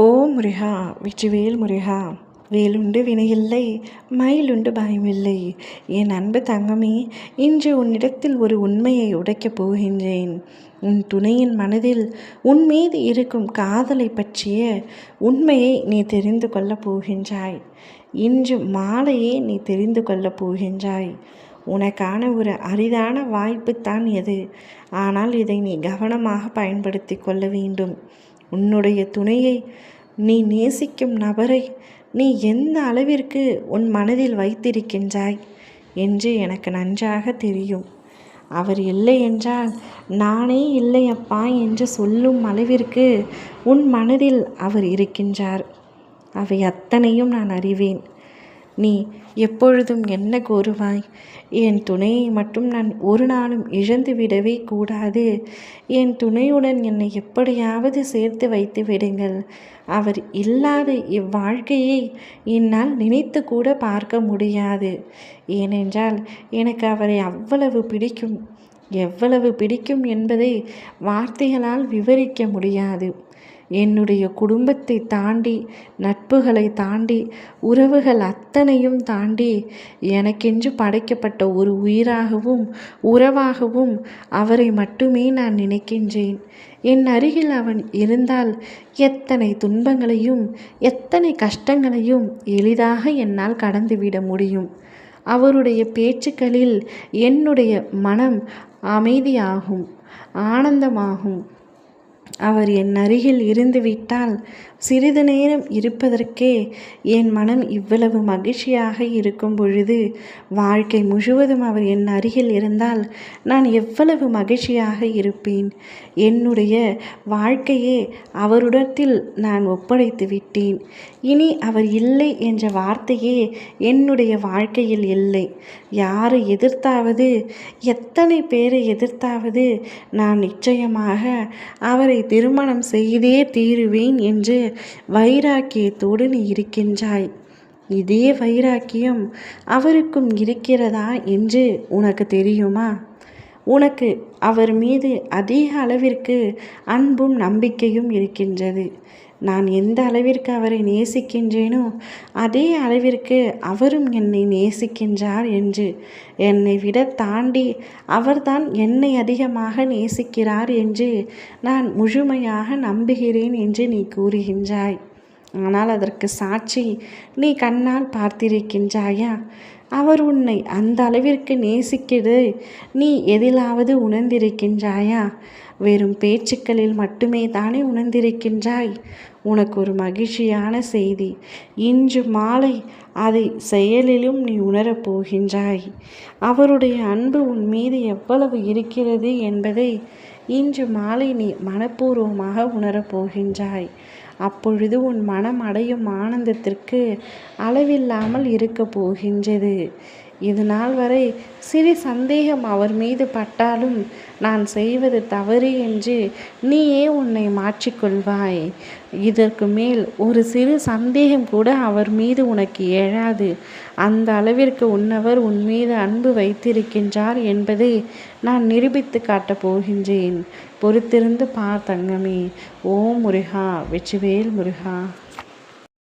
ஓ முருகா, வெற்றிவேல் முருகா. வேலுண்டு வினையில்லை, மயிலுண்டு பயமில்லை. என் அன்பு தங்கமே, இன்று உன்னிடத்தில் ஒரு உண்மையை உடைக்கப் போகின்றேன். உன் துணையின் மனதில் உன் மீது இருக்கும் காதலை பற்றிய உண்மையை நீ தெரிந்து கொள்ளப் போகின்றாய். இன்று மாலையே நீ தெரிந்து கொள்ளப் போகின்றாய். உனக்கான ஒரு அரிதான வாய்ப்பு தான் எது. ஆனால் இதை நீ கவனமாக பயன்படுத்தி கொள்ள வேண்டும். உன்னுடைய துணையை, நீ நேசிக்கும் நபரை நீ எந்த அளவிற்கு உன் மனதில் வைத்திருக்கின்றாய் என்று எனக்கு நன்றாக தெரியும். அவர் இல்லை என்றால் நானே இல்லையப்பா என்று சொல்லும் அளவிற்கு உன் மனதில் அவர் இருக்கின்றார். அவை அத்தனையும் நான் அறிவேன். நீ எப்பொழுதும் என்ன கோருவாய்? என் துணையை மட்டும் நான் ஒரு நாளும் இழந்து விடவே கூடாது. என் துணையுடன் என்னை எப்படியாவது சேர்த்து வைத்து விடுங்கள். அவர் இல்லாத இவ்வாழ்க்கையை என்னால் நினைத்து கூட பார்க்க முடியாது. ஏனென்றால் எனக்கு அவரை அவ்வளவு பிடிக்கும். எவ்வளவு பிடிக்கும் என்பதை வார்த்தைகளால் விவரிக்க முடியாது. என்னுடைய குடும்பத்தை தாண்டி, நட்புகளை தாண்டி, உறவுகள் அத்தனையும் தாண்டி எனக்கென்று படைக்கப்பட்ட ஒரு உயிராகவும் உறவாகவும் அவரை மட்டுமே நான் நினைக்கின்றேன். என் அருகில் அவன் இருந்தால் எத்தனை துன்பங்களையும் எத்தனை கஷ்டங்களையும் எளிதாக என்னால் கடந்துவிட முடியும். அவருடைய பேச்சுக்களில் என்னுடைய மனம் அமைதியாகும், ஆனந்தமாகும். அவர் என் அருகில் இருந்து விட்டால் சிறிது நேரம் இருப்பதற்கே என் மனம் இவ்வளவு மகிழ்ச்சியாக இருக்கும் பொழுது, வாழ்க்கை முழுவதும் அவர் என் அருகில் இருந்தால் நான் எவ்வளவு மகிழ்ச்சியாக இருப்பேன். என்னுடைய வாழ்க்கையே அவரிடத்தில் நான் ஒப்படைத்து விட்டேன். இனி அவர் இல்லை என்ற வார்த்தையே என்னுடைய வாழ்க்கையில் இல்லை. யாரை எதிர்த்தாவது, எத்தனை பேரை எதிர்த்தாவது நான் நிச்சயமாக அவரை திருமணம் செய்தே தீருவேன் என்று வைராக்கியத்தோடு நீ இருக்கின்றாய். இதே வைராக்கியம் அவருக்கும் இருக்கிறதா என்று உனக்கு தெரியுமா? உனக்கு அவர் மீது அதிக அளவிற்கு அன்பும் நம்பிக்கையும் இருக்கின்றது. நான் எந்த அளவிற்கு அவரை நேசிக்கின்றேனோ அதே அளவிற்கு அவரும் என்னை நேசிக்கின்றார் என்று, என்னை விட தாண்டி அவர்தான் என்னை அதிகமாக நேசிக்கிறார் என்று நான் முழுமையாக நம்புகிறேன் என்று நீ கூறுகின்றாய். ஆனால் அதற்கு சாட்சி நீ கண்ணால் பார்த்திருக்கின்றாயா? அவர் உன்னை அந்த அளவிற்கு நேசிக்கிறது நீ எதிலாவது உணர்ந்திருக்கின்றாயா? வெறும் பேச்சுக்களில் மட்டுமே தானே உணர்ந்திருக்கின்றாய். உனக்கு ஒரு மகிழ்ச்சியான செய்தி. இன்று மாலை அதை செயலிலும் நீ உணரப் போகின்றாய். அவருடைய அன்பு உன் மீது எவ்வளவு இருக்கிறது என்பதை இன்று மாலை நீ மனப்பூர்வமாக உணரப் போகின்றாய். அப்பொழுது உன் மனம் அடையும் ஆனந்தத்திற்கு அளவில்லாமல் இருக்க போகின்றது. இது நாள் வரை சிறு சந்தேகம் அவர் மீது பட்டாலும் நான் செய்வது தவறு என்று நீயே உன்னை மாற்றிக்கொள்வாய். இதற்கு மேல் ஒரு சிறு சந்தேகம் கூட அவர் மீது உனக்கு எழாது. அந்த அளவிற்கு உன்னவர் உன் மீது அன்பு வைத்திருக்கின்றார் என்பதை நான் நிரூபித்து காட்டப் போகின்றேன். பொறுத்திருந்து பார் தங்கமே. ஓம் முருகா, வெற்றிவேல் முருகா.